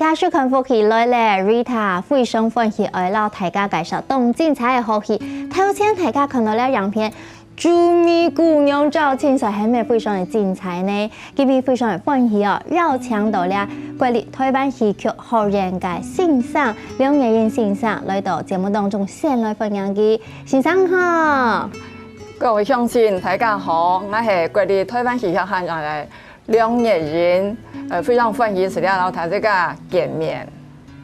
家收看福气来咧 ，Rita 非常欢喜爱老大家介绍动精彩的福气。头先大家看到了样片。朱咪姑娘照青赛係咪非常的精彩呢？佢哋非常的歡喜哦，又搶到了國立台灣戲曲學院嘅欣賞，兩個人欣賞來到節目當中先來分享嘅欣賞好。各位鄉親大家好，我係國立台灣戲曲學院嘅兩個人，非常歡喜，嚟到大家見面。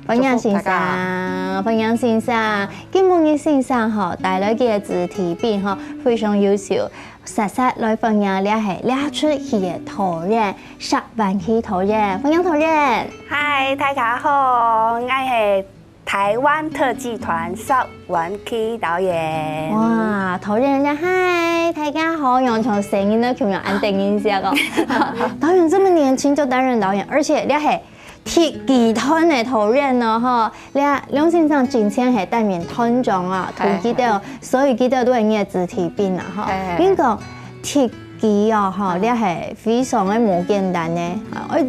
分享欣賞，分享欣賞，今日嘅欣賞吼，帶來嘅主題邊吼非常優秀，實實來分享了係了出戲嘅導演，十萬戲導演，分享導演。嗨，大家好，我係台灣特技團十萬戲導演。哇，導演人家嗨，大家好，用從聲音都咁樣安定一下個。導演這麼年輕就擔任導演，而且了係。鐵技團的導演咯，吼，兩先生之前係擔任團長啊，團記到，所以記到都係嘅主題邊啊，吼。邊個鐵技啊，吼，你係非常嘅冇簡單嘅，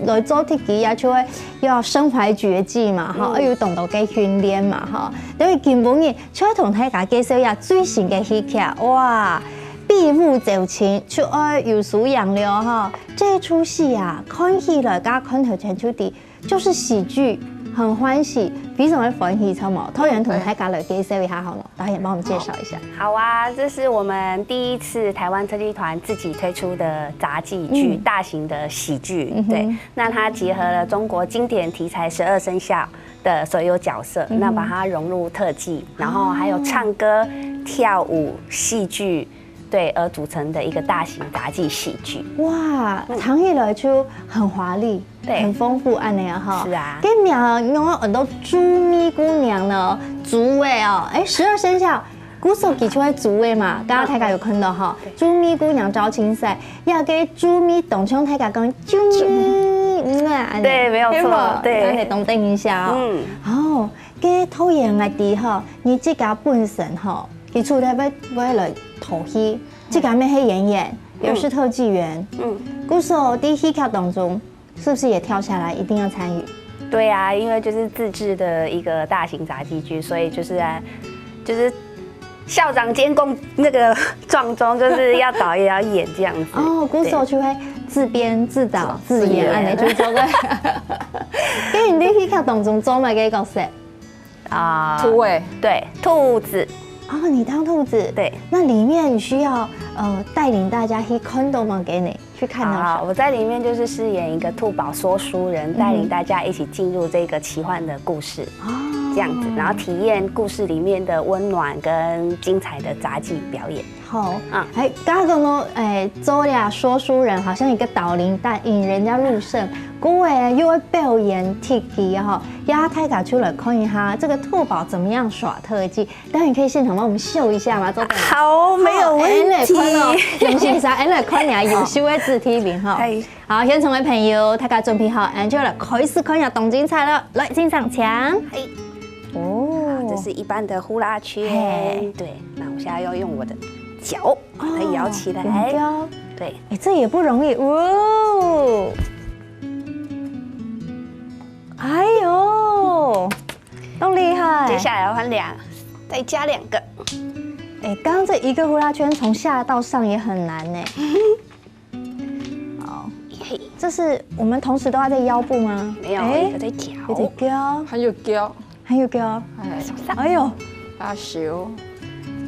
來做鐵技啊，就係要身懷絕技嘛，吼，要懂得嘅訓練嘛，吼。因為根本嘅，就係同大家介紹下最新嘅戲劇，哇！閉目走情，出愛有數養了哈。這出戲啊，看起來加看頭前出的，就是喜劇，很歡喜，非常的歡喜，超毛。導演同大家來介紹一下好嗎？導演幫我們介紹一下。好啊，這是我們第一次台灣特技團自己推出的雜技劇，大型的喜劇。對，那它結合了中國經典題材12生肖的所有角色，那把它融入特技，然後還有唱歌、跳舞、戲劇。對，而組成的一個大型雜技喜劇。哇，睇起來就很華麗，對，很豐富，安尼啊哈。是啊。跟苗用很多朱咪姑娘呢，主位哦，12生肖，古時候記出來主位嘛，剛剛大家有看到哈，朱咪姑娘招親賽，要給朱咪董卿大家講朱咪，對，沒有錯，對，你懂定一下哦。哦，嘅導演嘅啲哈，你自家本身哈。佢出嚟要來投戲，這個咩係演員，又是特技員。古時候啲戲劇當中，是不是也跳下來一定要參與？對啊，因為就是自製的一個大型雜技劇，所以就是校長兼共那個狀中，就是要導也要演這樣子。哦，古時候就會自編自導自演，安尼就做嘅。跟住啲戲劇當中做咩嘅角色？啊，兔尾，對，兔子。哦，你當兔子，對，那裡面需要帶領大家去看到嗎？給你去看到。好，我在裡面就是飾演一個兔寶說書人，帶領大家一起進入這個奇幻的故事，這樣子，然後體驗故事裡面的溫暖跟精彩的雜技表演。好，哎，剛剛我做了說書人，好像一個導領帶引人家入勝。各位又會表演特技哈，要大家出來看一下這個兔寶怎麼樣耍特技。當然可以現場幫我們秀一下嘛，做得好，沒有問題。用先生，來看你優秀的肢體面哈。好，現場的朋友，大家準備好，就來開始看一下動精彩了。來，進上場。哦，這是一般的呼啦圈。對，那我現在要用我的腳把它搖起來。對，哎，這也不容易哦。哎呦，都厲害！接下來要換再加2個。哎，剛剛這一個呼啦圈從下到上也很難呢。好，這是我們同時都要在腰部嗎？沒有，一個在腳，有在腳，還有腳，還有腳。哎呦，阿小，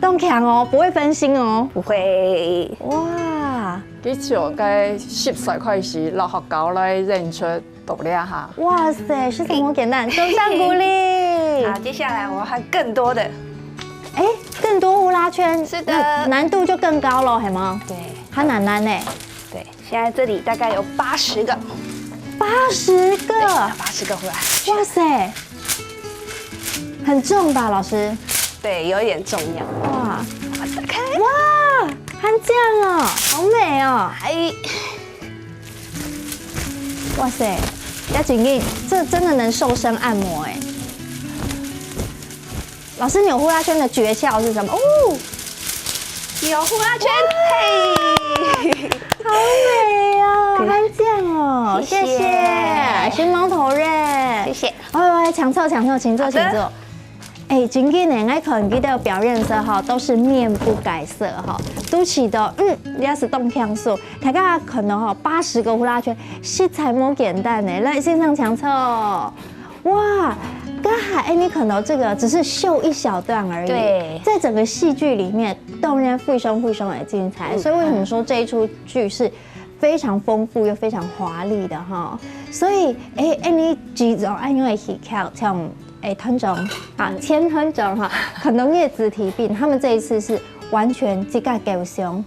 動強哦，不會分心哦。不會。哇！佢從該10歲開始，落學校來演出讀了下。哇塞，是這麼簡單，掌聲鼓勵。好，接下來我換更多的。哎，更多呼啦圈，是的，難度就更高了，係嗎？對，它難呢。對，現在這裡大概有80個。80個？80個呼啦圈。哇塞，很重吧，老師？對，有一點重要。哇，打開。哇，還這樣哦，好美哦。哎，哇塞，要緊緊，這真的能瘦身按摩哎。老師，扭呼啦圈的訣竅是什麼？哦，有呼啦圈，嘿。好美哦，好棒哦，谢谢，寻猫头人，谢谢。喂，请坐，请坐。哎，今天呢，我看记得表演色哈，都是面不改色哈，都起的也是动像素，大家可能哈80个呼啦圈，色彩不简单呢，来线上抢凑，哇！刚才你可能这个只是秀一小段而已，对，在整个戏剧里面，动人附胸的精彩，所以为什么说这一出剧是非常丰富又非常华丽的哈？所以你几种因为戏剧像团长啊，前团长哈，可能叶子提病，他们这一次是完全这个构想，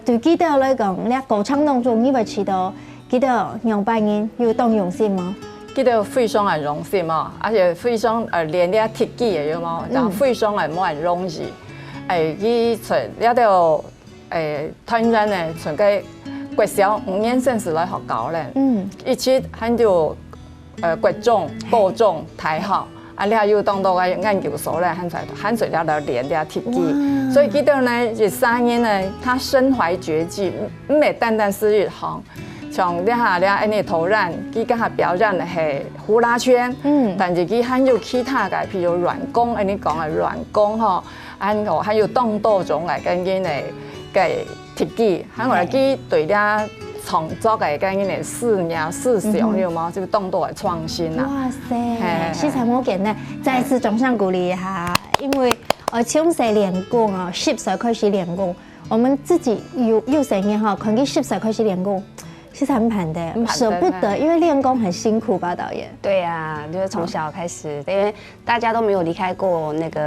对记得来讲，你歌唱当中你会知道，记得杨扮演有动用心吗？记得非常的荣幸嘛，而且非常练了特技的有冇？然后非常的冇很容易，去找了到团员呢，从个国小5年生时来学教咧，一起喊到国中、高中、大学。啊，你还有当到个研究所咧，喊出了到练了特技，所以记得呢，这3年呢，他身怀绝技，唔係单单是日行。像你下咧，安尼投染，佢甲下表演的係呼啦圈，但是佢還有其他嘅，譬如軟功，安尼講嘅軟功吼，還有動作種嘅跟緊嘅特技，還有佢對了創作嘅跟緊嘅思想有冇？這個動作嘅創新啊！哇塞，色彩冇簡單，再次掌聲鼓勵一下，因為從細練功啊，10歲開始練功，我們自己有聲音哈，可能10歲開始練功。其實很盼的，捨不得，因為練功很辛苦吧，導演。對啊，就是從小開始，因為大家都沒有離開過那個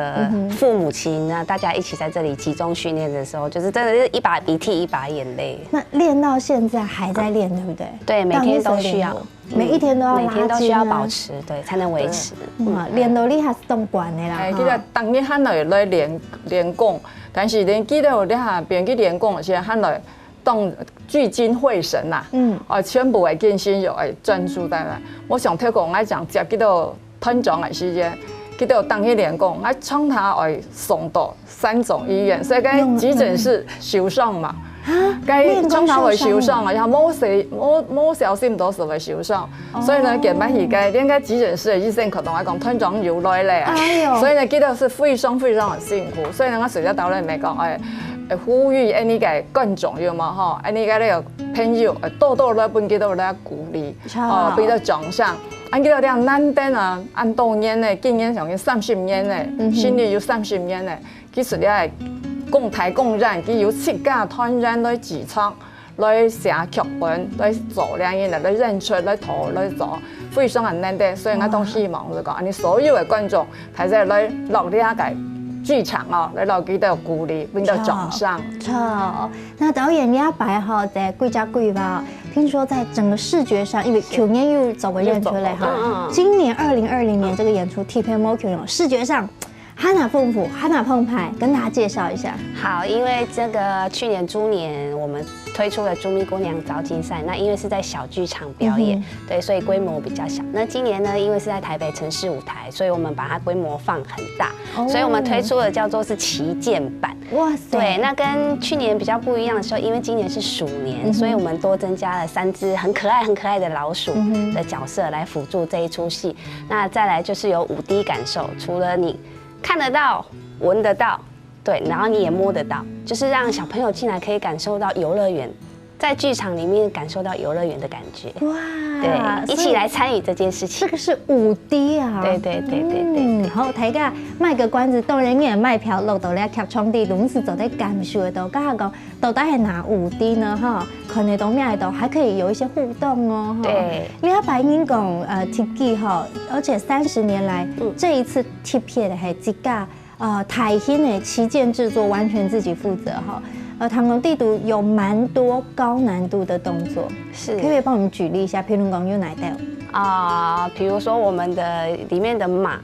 父母親，那大家一起在這裡集中訓練的時候，就是真的是一把鼻涕一把眼淚。那練到現在還在練，對不對？對，每天都需要，每一天都要，每天都需要保持，對，才能維持。練到你還是動慣的啦。記得當你喊來來練功，但是你記得你下邊去練功時喊來。聚精會神呐，全部的精神又會專注在那。我上透過我講接幾到團長的時間，幾到當去練功，我從他會送到3種醫院，所以個急診室受傷嘛，個從他會受傷啊，然後冇小心都是會受傷，所以呢，根本是個連個急診室的醫生可能會講團長有來咧，所以呢，記得是非常非常的辛苦，所以呢，我隨着導演咪講呼籲安尼個觀眾有嘛吼，安尼個那個朋友多多來本記到來鼓勵，俾到獎賞。安記到啲難得啊，按多年咧，今年上去30年咧，新年有30年咧，其實咧共台共染，佢有7家團員來自創，來寫劇本，來做兩樣嚟演出，來圖來做，非常很難得。所以我都希望就講，安尼所有嘅觀眾，睇下來落呢一個劇場哦，來落幾多鼓勵，俾到獎賞。錯，那導演你要擺好在貴家貴吧？聽說在整個視覺上，因為去年又走過演出嚟哈，今年2020年這個演出 TPMO 視覺上哈哪豐富，哈哪澎湃，跟大家介紹一下。好，因為這個去年豬年我們推出了《豬咪姑娘招金賽》，那因為是在小劇場表演，對，所以規模比較小。那今年呢，因為是在台北城市舞台，所以我們把它規模放很大，所以我們推出的叫做是旗艦版。哇塞！對，那跟去年比較不一樣的時候，因為今年是鼠年，所以我們多增加了3隻很可愛的老鼠的角色來輔助這一出戲。那再來就是有5D 感受，除了你看得到、聞得到。對，然後你也摸得到，就是讓小朋友進來可以感受到遊樂園，在劇場裡面感受到遊樂園的感覺。哇，對，一起來參與這件事情。這個是5D 啊！對。好，大家賣個關子，當然也賣票落到咧劇場啲東西就得感受得到。剛才講到底係哪5D呢？哈，可能到咩度還可以有一些互動哦。對，你要白英講特技哈，而且30年來，這一次貼片的係自家。台新的旗艦製作完全自己負責哈，唐龍地圖有蠻多高難度的動作，是，可以幫我們舉例一下？譬如講有哪一道？比如說我們的裡面的馬，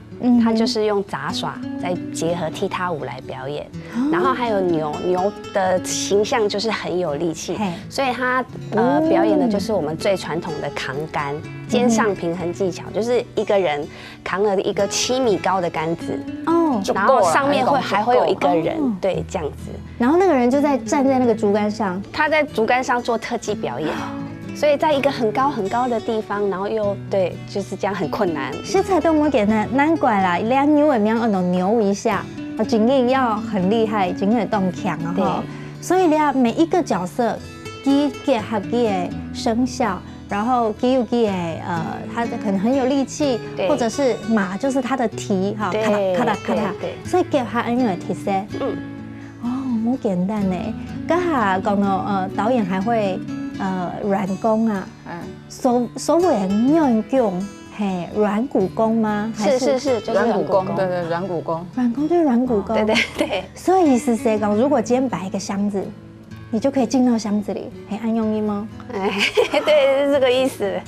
它就是用杂耍再结合踢踏舞来表演，然后还有牛的形象就是很有力气，所以它表演的就是我们最传统的扛杆、肩上平衡技巧，就是一个人扛了一个7米高的杆子，然后上面还会有一个人，对，这样子，然后那个人就站在那个竹竿上，他在竹竿上做特技表演。所以在一个很高很高的地方，然后又对，就是这样很困难。食材动物给难怪啦，练牛的名要牛一下，经验要很厉害，经验动强啊哈。所以咧，每一个角色，结合的声效，然后有他的可能很有力气，或者是马就是他的蹄哈，咔啦咔啦，所以结合很有特色。好简单呢。刚下讲到导演还会。软功啊，所谓软功，嘿，软骨功吗？是，就是软骨功，对，软骨功。软功对软骨功，对。所以意思是讲，如果今天摆一个箱子，你就可以进到箱子里，嘿，按用音吗？对，是这个意思。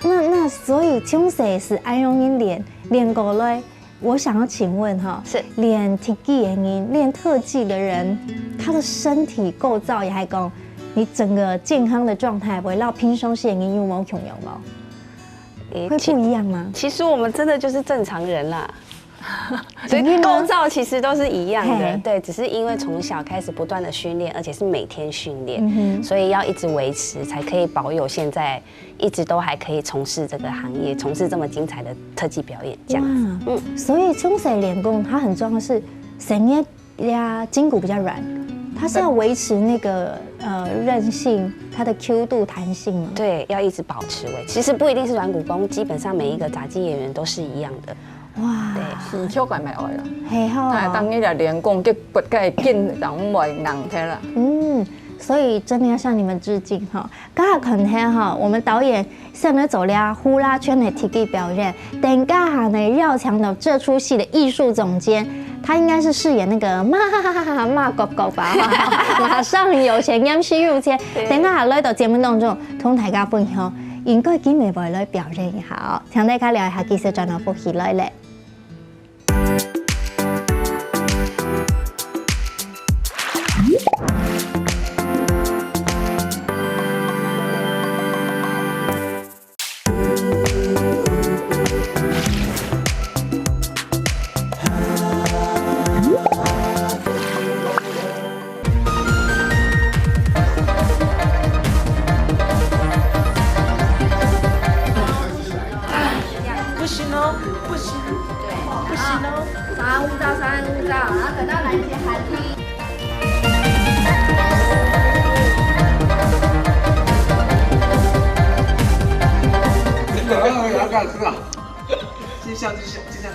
那所以冲水是按用音练过来。我想要请问哈，是练特技的人，练特技的人，他的身体构造也还讲。你整个健康的状态围绕平常时你有没有穷有吗？会不一样吗？其实我们真的就是正常人啦，所以构造其实都是一样的，对，只是因为从小开始不断的训练，而且是每天训练，所以要一直维持，才可以保有现在一直都还可以从事这个行业，从事这么精彩的特技表演这样子。所以冲水练功它很重要的是，神呀筋骨比较软。它是要维持那个韧性，它的 Q 度、弹性吗？对，要一直保持维持。其实不一定是软骨功，基本上每一个杂技演员都是一样的。哇，对，是手感袂坏啦。嘿吼，当你来练功，结骨该紧，人袂硬体啦。所以真的要向你们致敬哈！刚好看天哈，我们导演向你走了呼啦圈的特技表演，等刚好呢绕墙的这出戏的艺术总监。他应该是饰演那个骂狗狗吧，马上有钱 MCU 先，等下來到節目當中，同大家分享應該幾美為來表現一下，請大家聊一下技術轉到福氣來咧。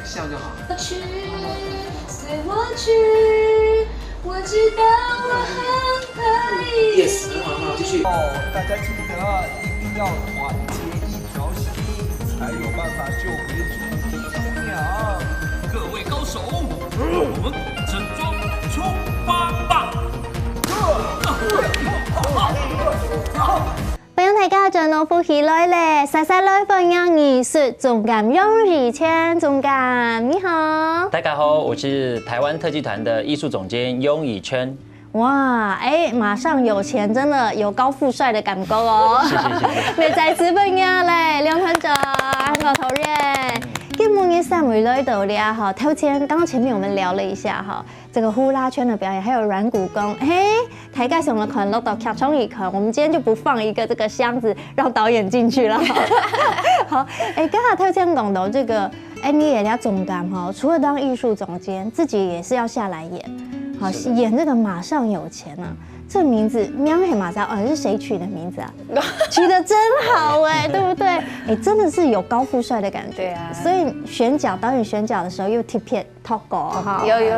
笑就好。去，随我去，我知道我很可以。Yes， 很好，继续。大家记得一定要团结一条心，才有办法救回主的新娘。各位高手，我们整装出发吧！歡迎大家進到福喜來咧，細細來分享藝術總監雍以謙總監，你好。大家好，我是台湾特技团的艺术总监雍以谦。哇，马上有钱，真的有高富帅的感觉哦。谢谢。未再次分享咧，梁团长，老头人。基本嘅三位来到了哈，刚刚前面我们聊了一下哈，这个呼啦圈的表演，还有软骨功，台介紹我們看落到劇場一看，我們今天就不放一個這個箱子讓導演進去了。好，剛才他這樣講到這個，你也要總監哈，除了當藝術總監，自己也是要下來演，好演這個馬上有錢啊。这名字喵黑马扎是谁取的名字啊？取得真好对不对？真的是有高富帅的感觉。对啊，所以导演选角的时候又贴片 talk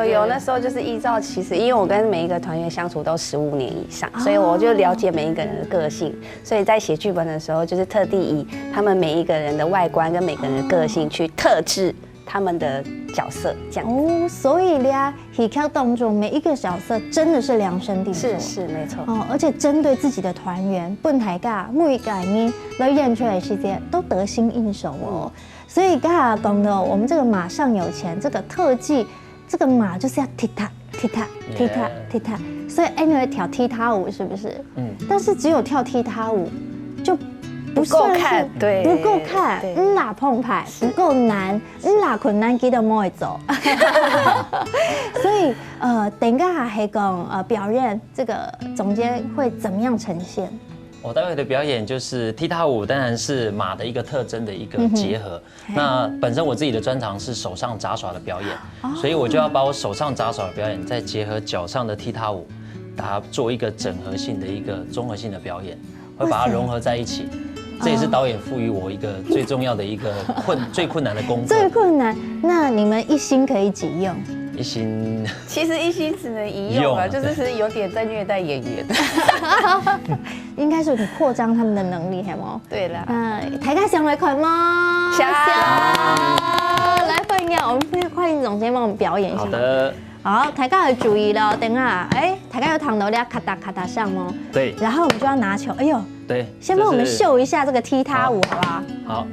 有，那时候就是依照其实因为我跟每一个团员相处都15年以上，所以我就了解每一个人的个性，所以在写剧本的时候就是特地以他们每一个人的外观跟每个人的个性去特制他们的角色这样哦，所以咧，戏剧当中每一个角色真的是量身定做，是没错哦，而且针对自己的团员，本台噶每一个人来演出来的时间都得心应手哦。所以刚才讲的，我们这个马上有钱这个特技，这个马就是要踢踏踢踏踢踏踢踏，所以 anyway 跳踢踏舞是不是？但是只有跳踢踏舞就不够看，对，不够看，哪澎湃不够难，哪困难记得摸会走。所以等下还讲表演这个总监会怎么样呈现？我待会的表演就是踢踏舞，当然是马的一个特征的一个结合。那本身我自己的专长是手上杂耍的表演，所以我就要把我手上杂耍的表演再结合脚上的踢踏舞，把它做一个整合性的一个综合性的表演，会把它融合在一起。这也是导演赋予我一个最重要的一个最困难的功课。最困难，那你们一心可以几用？一心，其实一心只能一用啊，就是有点在虐待演员。应该是你扩张他们的能力，系冇？对啦，大家上来看吗？想来欢迎我们欢迎总监帮我们表演一下。好的。好，大家要注意了，等下，大家有躺到俩咔嗒咔嗒上吗？对。然后我们就要拿球，哎呦，对，先帮我们秀一下这个踢踏舞，好不好？好。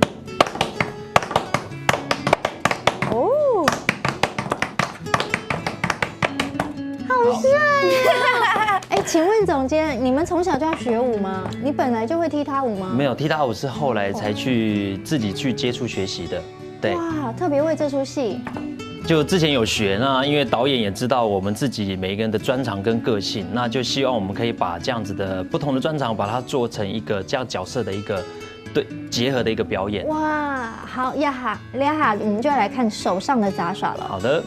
哦，好帅呀！请问总监，你们从小就要学舞吗？你本来就会踢踏舞吗？没有，踢踏舞是后来才自己去接触学习的。对。哇，特别为这出戏。就之前有学，那因为导演也知道我们自己每一个人的专长跟个性，那就希望我们可以把这样子的不同的专长，把它做成一个这样角色的一个结合的一个表演。哇，好呀哈，我们就要来看手上的杂耍了。好的。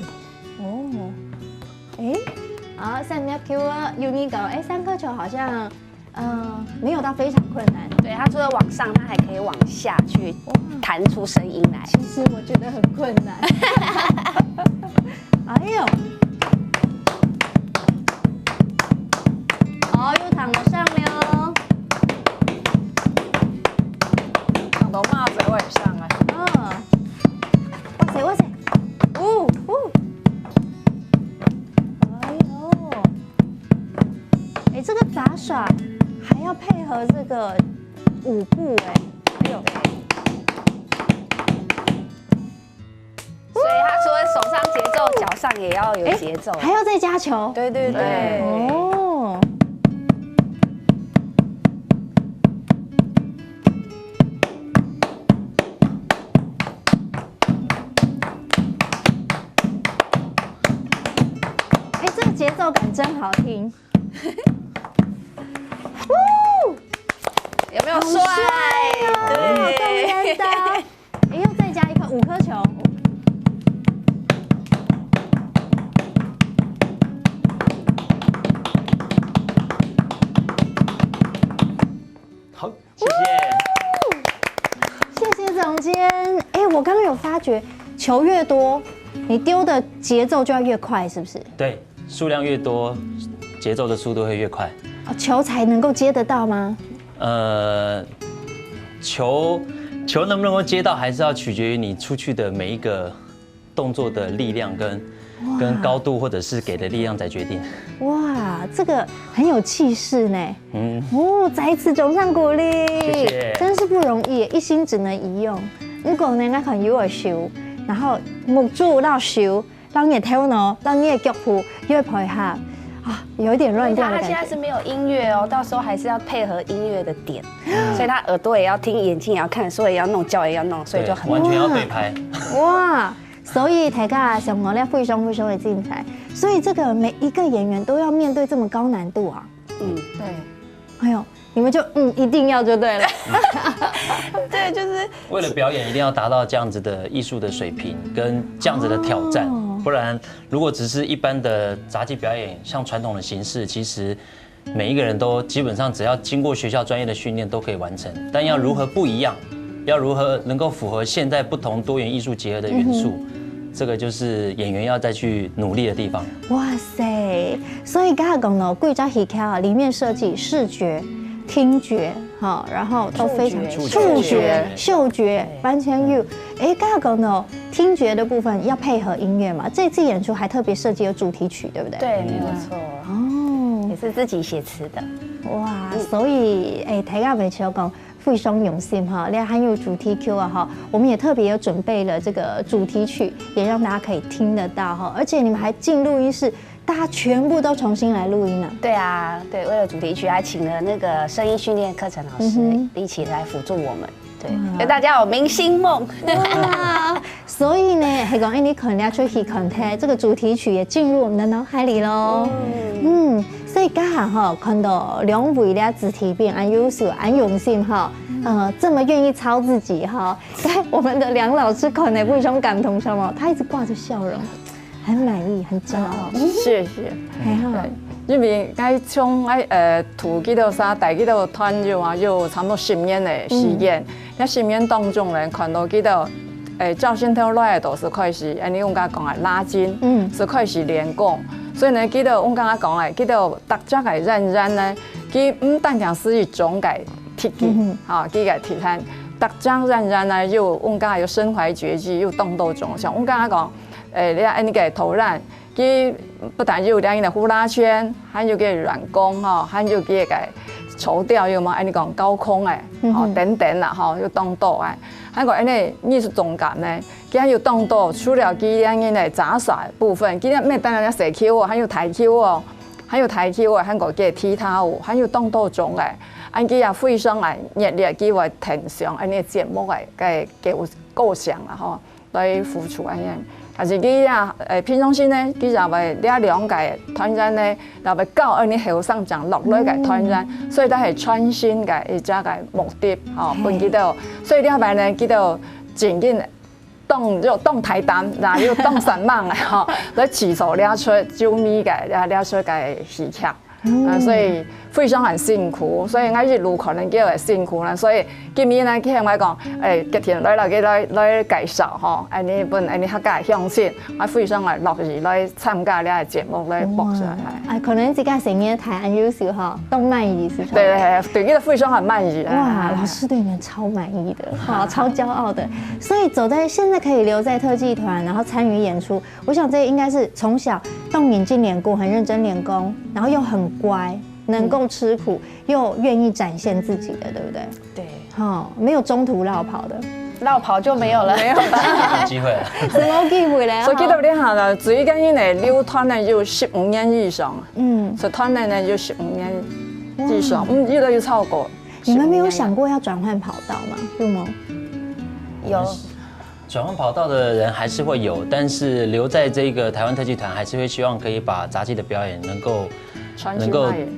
哦，好，3秒 Q 啊 ，Unigo， 3颗球好像没有到非常困难。对，它除了往上，它还可以往下去弹出声音来。其实我觉得很困难。哎呦，又躺到上了，躺到马嘴位上啊！哇塞，这个杂耍还要配合这个舞步，哎呦！所以他除了手上节奏，脚上也要有节奏，还要再加球。对对对。哦。这个节奏感真好听。有没有帅？对，动人的。又再加一颗5颗球。好，谢谢。谢谢总监。我刚刚有发觉，球越多，你丢的节奏就要越快，是不是？对，数量越多，节奏的速度会越快。球才能够接得到吗？球能不能够接到，还是要取决于你出去的每一个动作的力量跟高度，或者是给的力量在决定。哇，这个很有气势呢。再次总上鼓励，谢谢，真是不容易，一心只能一用。如果呢，可能有会收，然后木柱要收，让你的头脑，让你的脚步又会配合。有一点乱掉的感觉。他现在是没有音乐哦，到时候还是要配合音乐的点，所以他耳朵也要听，眼睛也要看，手也要弄，脚也要弄，所以就很完全要对拍。哇！所以大家上我咧非常的精彩，所以这个每一个演员都要面对这么高难度啊。对。哎呦，你们就一定要就对了。对，就是为了表演一定要达到这样子的艺术的水平跟这样子的挑战。不然，如果只是一般的杂技表演，像传统的形式，其实每一个人都基本上只要经过学校专业的训练都可以完成。但要如何不一样，要如何能够符合现在不同多元艺术结合的元素，这个就是演员要再去努力的地方。哇塞！所以刚才讲了，贵州戏曲啊，里面设计视觉、听觉，然后都非常触觉、嗅觉完全有。刚才讲了听觉的部分要配合音乐嘛，这次演出还特别设计了主题曲，对不对？对，没有错。哦，也是自己写词的。哇，所以大家袂少讲非常用心哈，另外还有主题曲啊哈，我们也特别有准备了这个主题曲，也让大家可以听得到哈，而且你们还进录音室。大家全部都重新来录音了。对啊，对，为了主题曲还请了那个声音训练课程老师一起来辅助我们。对，给大家有明星梦。哇，所以呢，系讲你可能要出去 content 这个主题曲也进入我们的脑海里喽。所以刚好哈看到两位的主题变安优秀、安用心哈，这么愿意操自己哈，在我们的梁老师可能不一种感同身受，他一直挂着笑容。很满意，很骄傲。谢谢。还好。因为我从土吉到啥大吉到团就啊，有差不多10年的时间。那10年当中呢，看到吉到照镜头来都是开始，安尼我刚讲的拉筋，是开始练功。所以呢，吉到我刚刚讲的，吉到大家嘅认真呢，佢唔单单是一种嘅铁技，哈，佢嘅铁摊，大家认真呢，又我刚有身怀绝技，又动作中，像我刚刚讲。你安尼个投篮，佢不但有两个呼啦圈，还有个软弓哈，还有个绸吊，有嘛？安尼讲高空诶，吼等等啦，吼有动作诶，还有安尼艺术总感呢，佢有动作，除了佢两个的杂耍部分，佢咩当然要射球哦，还有抬球哦，还有抬球哦，还有个踢踏舞，还有动作中诶，安佢也非常诶热烈，佢会挺上安尼节目诶嘅构想啦，吼来付出安尼。但是佢啊，平常时呢，佢就会了两届团员呢，就会教安尼后上涨落来嘅团员，所以都系创新嘅一只嘅目的，吼，本佢都，所以了摆呢，佢都渐紧动台单，然后又动神猛嘅吼，来起手了出周咪嘅，了出嘅戏剧。所以非常很辛苦，所以我一路可能叫会辛苦啦。所以今年呢，聽我講，吉田來介紹吼，安尼本安尼客家鄉親，我非常係樂意來參加呢個節目來播出來。可能自己聲音太很優秀哈，都滿意是吧？對，呢個非常很滿意。哇，老師對你們超滿意的，好，超驕傲的。所以走在現在可以留在特技團，然後參與演出，我想這應該是從小動眼睛練功，很認真練功，然後又很乖。能够吃苦又愿意展现自己的，对不对？对，没有中途绕跑的，绕跑就没有了，没有了，有机会了，什么机会咧？所以記得呢下啦，最緊要呢溜團呢要15年以上，所以團呢要15年以上，越來越超過。你們沒有想過要轉換跑道嗎？有嗎？有。轉換跑道的人還是會有，但是留在這個台灣特技團，還是會希望可以把雜技的表演能夠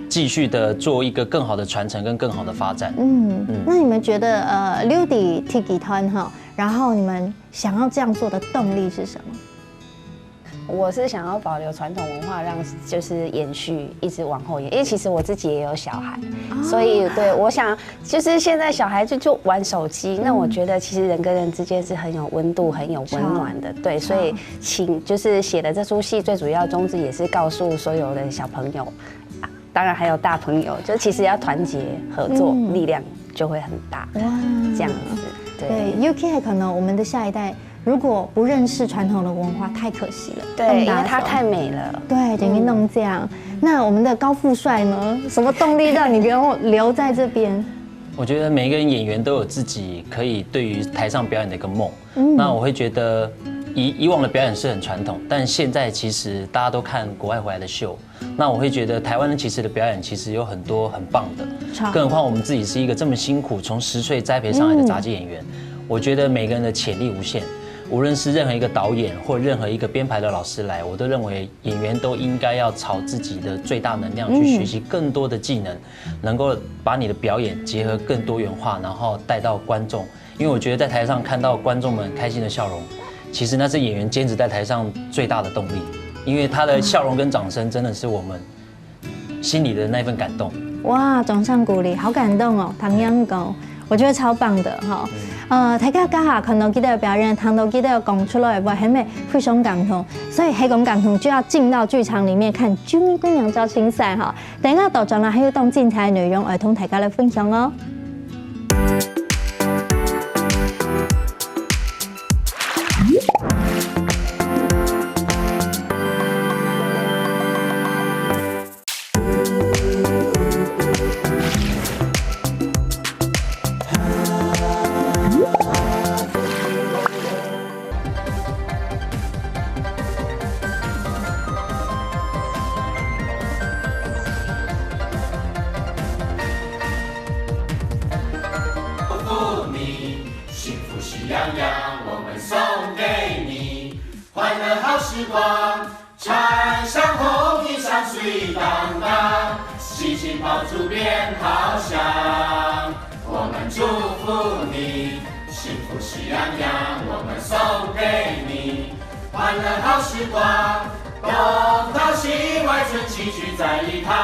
繼續的做一個更好的傳承跟更好的發展。那你們覺得溜底特技團哈，然後你們想要這樣做的動力是什麼？我是想要保留傳統文化，讓就是延續一直往後延。因為其實我自己也有小孩，所以對我想就是現在小孩就玩手機，那我覺得其實人跟人之間是很有溫度、很有溫暖的。對，所以就是寫的這出戲最主要宗旨也是告訴所有的小朋友，當然還有大朋友，就其實要團結合作，力量就會很大。哇，這樣子。對 ，UK 可能我們的下一代。如果不認識傳統的文化，太可惜了。對，因為它太美了。對，等於弄這樣。那我們的高富帥呢？什麼動力讓你留在這邊？我覺得每一個人演員都有自己可以對於台上表演的一個夢。那我會覺得以往的表演是很傳統，但現在其實大家都看國外回來的秀。那我會覺得台灣人其實的表演其實有很多很棒的，更何況我們自己是一個這麼辛苦從10歲栽培上來的雜技演員。我覺得每個人的潛力無限。無論是任何一個導演或任何一個編排的老師來，我都認為演員都應該要朝自己的最大能量去學習更多的技能，能夠把你的表演結合更多元化，然後帶到觀眾。因為我覺得在台上看到觀眾們開心的笑容，其實那是演員堅持在台上最大的動力。因為他的笑容跟掌聲真的是我們心裡的那份感動。哇，掌聲鼓勵，好感動哦，唐央狗。我覺得超棒的哈，大家家下看到佢哋嘅表演，聽到佢哋講出來，哇，係咪非常感動？所以係咁感動，就要進到劇場裡面看《啾咪姑娘招親賽》哈。等下到咗啦，還有當精彩內容，我同大家來分享哦。时光，穿上红衣裳水当当，细细抱住鞭炮响。我们祝福你，幸福喜洋洋，我们送给你欢乐好时光。东到西，外村齐聚在一堂，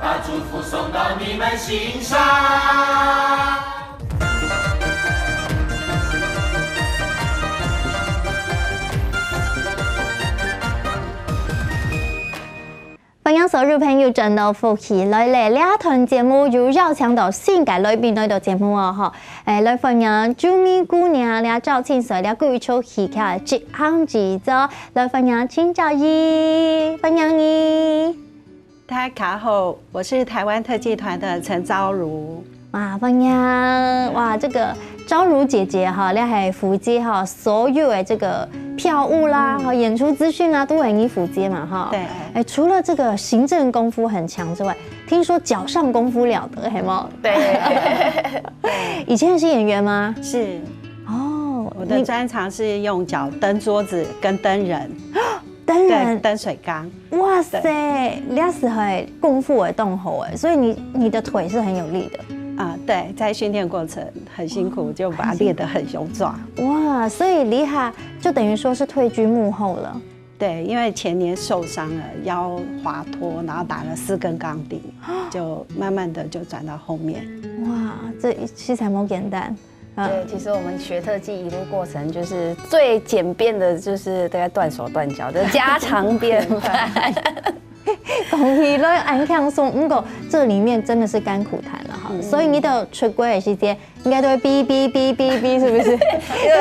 把祝福送到你们心上。歡迎所有朋友進到福氣來嚟呢一堂節目，要邀請到新界裏邊呢度節目啊！嗬，來歡迎朱咪姑娘啦、趙慶水啦、貴州戲劇節行記者，來歡迎請教姨，歡迎你。大家好，我是台灣特技團的陳昭如。哇，歡迎！哇，這個昭如姐姐哈，你係負責哈所有的這個票務啦、和演出資訊啊，都係你負責嘛哈。對。除了這個行政功夫很強之外，聽說腳上功夫了得，係嗎？對。以前是演員嗎？是。哦，我的專長是用腳蹬桌子跟蹬人。蹬人、蹬水缸。哇塞，你是係功夫的動後哎，所以你的腿是很有力的。對，在訓練過程很辛苦，就把它練得很雄壯。哇，所以厲害，就等於說是退居幕後了。對，因為前年受傷了，腰滑脫，然後打了4根鋼釘，就慢慢的就轉到後面。哇，這其實冇簡單。对，其實我們學特技一路過程，就是最簡便的，就是大概斷手斷腳的家常便飯。講起來很輕鬆，不過這裡面真的是甘苦談了哈。所以你的出櫃的時間應該都會嗶嗶嗶嗶嗶，是不是？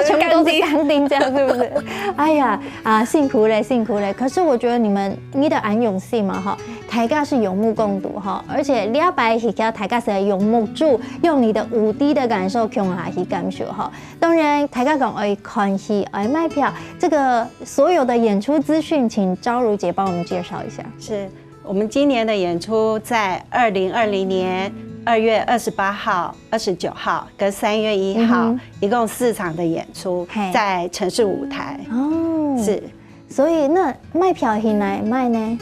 全部都是鋼釘，這樣是不是？哎呀辛苦嘞，辛苦嘞。可是我覺得你的安永戲嘛哈，大家是有目共睹哈，而且兩擺戲劇大家是用目注，用你的5D 的感受共下去感受哈。當然大家講愛看戲愛買票，這個所有的演出資訊，請昭如姐幫我們介紹一下。是我們今年的演出在2020年2月28號、29號跟3月1號，一共4場的演出，在城市舞台。哦，是，所以那賣票去哪裡賣呢？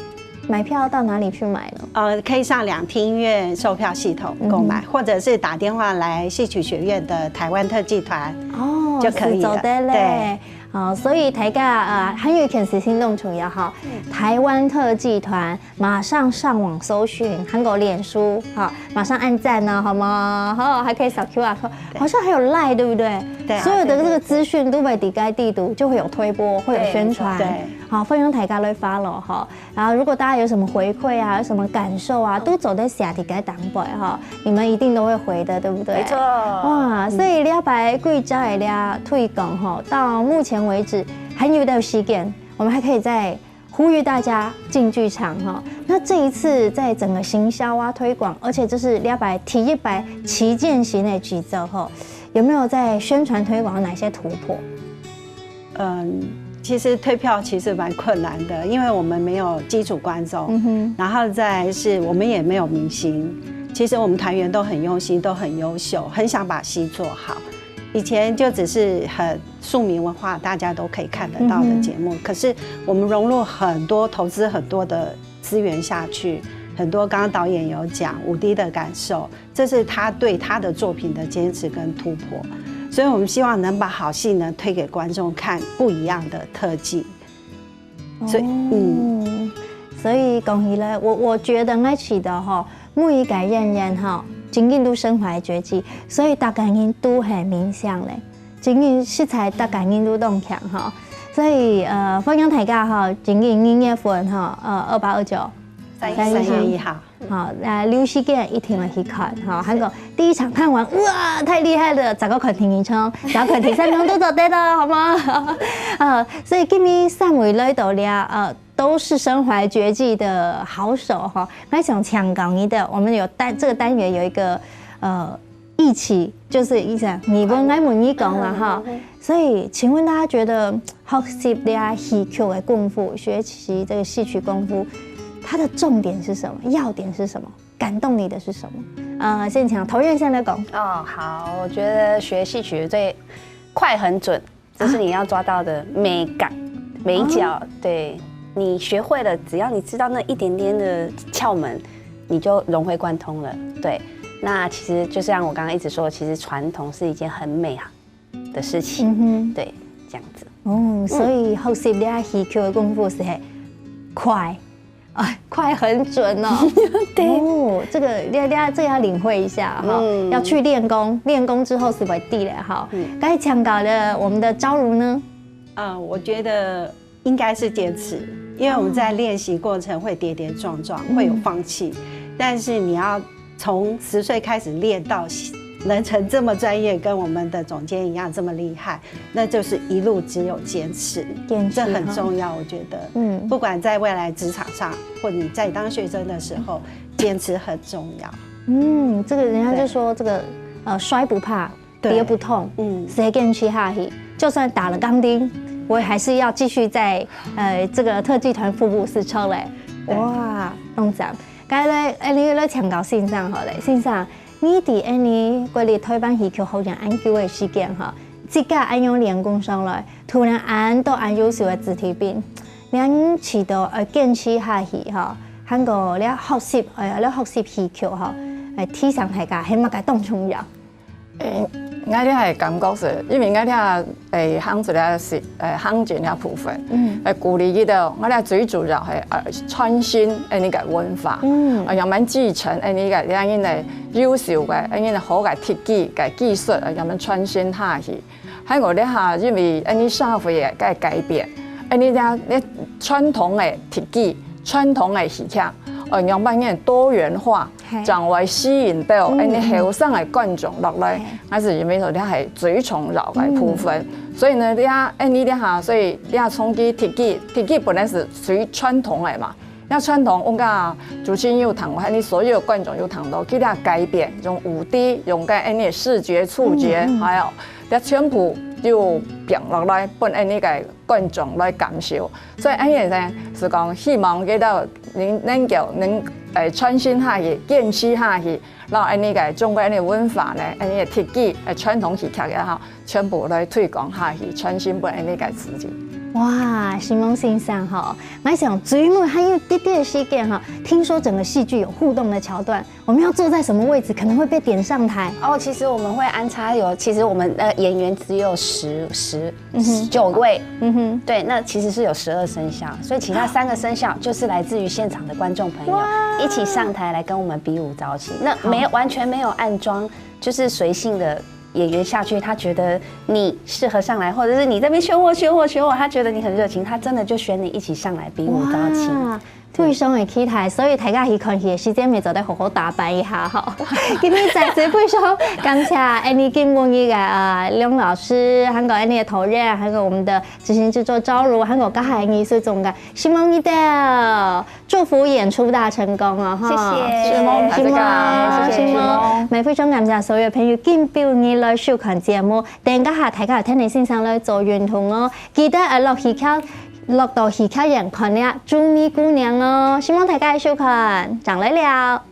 買票到哪裡去買呢？可以上兩廳音樂售票系統購買，或者是打電話來戲曲學院的台灣特技團就可以了。對。所以大家很有件事情弄出也好，台灣特技團馬上上網搜尋，韓國臉書，好，馬上按讚呢，好嗎？好，還可以掃 QR code，好像還有 LINE， 對不對？對。所有的這個資訊都會底該地圖，就會有推播，會有宣傳。對。好，歡迎大家來 follow 哈。然後如果大家有什麼回饋啊，有什麼感受啊，都走在下底該檔位哈，你們一定都會回的，對不對？沒錯。哇，所以兩百貴家的倆推廣哈，到目前為止還有的時間，我們還可以再呼籲大家進劇場哈。那這一次在整個行銷啊推廣，而且這是200體100旗艦型的劇奏哈，有沒有在宣傳推廣哪些突破？其實退票其實蠻困難的，因為我們沒有基礎觀眾，然後再來是我們也沒有明星。其實我們團員都很用心，都很優秀，很想把戲做好。以前就只是很庶民文化，大家都可以看得到的節目，可是我們融入很多投資很多的資源下去，很多剛剛導演有講5D 的感受，這是他對他的作品的堅持跟突破。所以我們希望能把好戲呢推給觀眾看，不一樣的特技。所以，所以講起來，我覺得愛起的哈，每一個演員哈，真正都身懷絕技，所以大家人都很明顯嘞，真正色彩大家人都動強哈。所以歡迎大家哈，今年2月份哈，28、29、3月1號。好，留時間一定要去看。好，韓國第一場看完，哇，太厲害了！整個群體演唱，整個群體3秒都走對了，好嗎？所以今年3位來到了，都是身懷絕技的好手哈。那想強講你的，我們有這個單元有一個一起，就是一場你問愛問你講了哈。所以請問大家覺得學習了戲曲的功夫，學習這個戲曲功夫，它的重點是什麼？要點是什麼？感動你的是什麼？先請陶院先來講。哦，好，我覺得學戲曲最快很準，這是你要抓到的美感。每一角，对你学会了，只要你知道那一点点的窍门，你就融会贯通了。对，那其实就像我刚刚一直说，其实传统是一件很美好的事情。对，这样子。哦，所以学习了戏曲的功夫是很快。快很准哦！对哦，这个要领会一下哈，要去练功，练功之后是会地了哈。刚才讲到了我们的昭如呢，我觉得应该是坚持，因为我们在练习过程会跌跌撞撞，会有放弃，但是你要从10岁开始练到能成这么专业，跟我们的总监一样这么厉害，那就是一路只有坚持，这很重要。我觉得，不管在未来职场上，或你在当学生的时候，坚持很重要。这个人家就说这个摔不怕，跌不痛，谁坚持下去，就算打了钢钉，我还是要继续在这个特技团副部室抽嘞。哇，弄这样，刚才你来强调线上好嘞，线上。你伫安尼国立台湾戏曲学院研究的时间哈，即个安用练功上来，突然按到按优秀的子弟兵，两起到坚持下去哈，韩国了学习戏曲哈，体上大家起码该当重要。我哋系感觉是，因为我哋行一个是行一个部分，鼓励到我哋最主要系创新呢个文化，要慢继承呢个两因的优秀嘅，因的好嘅设计嘅技术，要慢创新下去。喺我哋下，因为呢社会嘅改变，呢传统嘅设计、传统嘅戏曲。要慢慢多元化，掌握吸引到后生的观众落来，还是因为说你系最重要的部分。所以呢，你下，所以你从去设计本来是属于传统的嘛。那传统我讲主持人有谈，还你所有观众有谈到，给它改变，用5D，用个视觉、触觉，还有你全部就变落来，本那个观众来感受。所以呢是讲希望给到能够创新下去、建设下去，然后那个中国的文化呢，那个设计、传统戏曲也好，全部来推广下去，创新本那个自己。哇，新梦先生哈，我想最后还有一点时间哈，听说整个戏剧有互动的桥段，我们要坐在什么位置可能会被点上台？其实我们会安插其实我们的演员只有9位，对，那其实是有12生肖，所以其他3个生肖就是来自于现场的观众朋友一起上台来跟我们比武招亲，那完全没有暗装，就是随性的。演员下去，他觉得你适合上来，或者是你这边选我，他觉得你很热情，他真的就选你一起上来比武招亲。非常的期待，所以大家去看戏的时间，咪就得好好打扮一下哈。今天在这非常感谢安金文艺的梁老师，还有安的头人，还有我们的执行制作昭如，还有嘉海艺术总监，希望你的祝福演出大成功啊！谢谢，希望，非常感谢所有朋友今表演来收看节目，等家下大家聽你先生來做圓通哦，記得落到戲劇人看咧，朱咪姑娘哦，希望大家收看，上來了。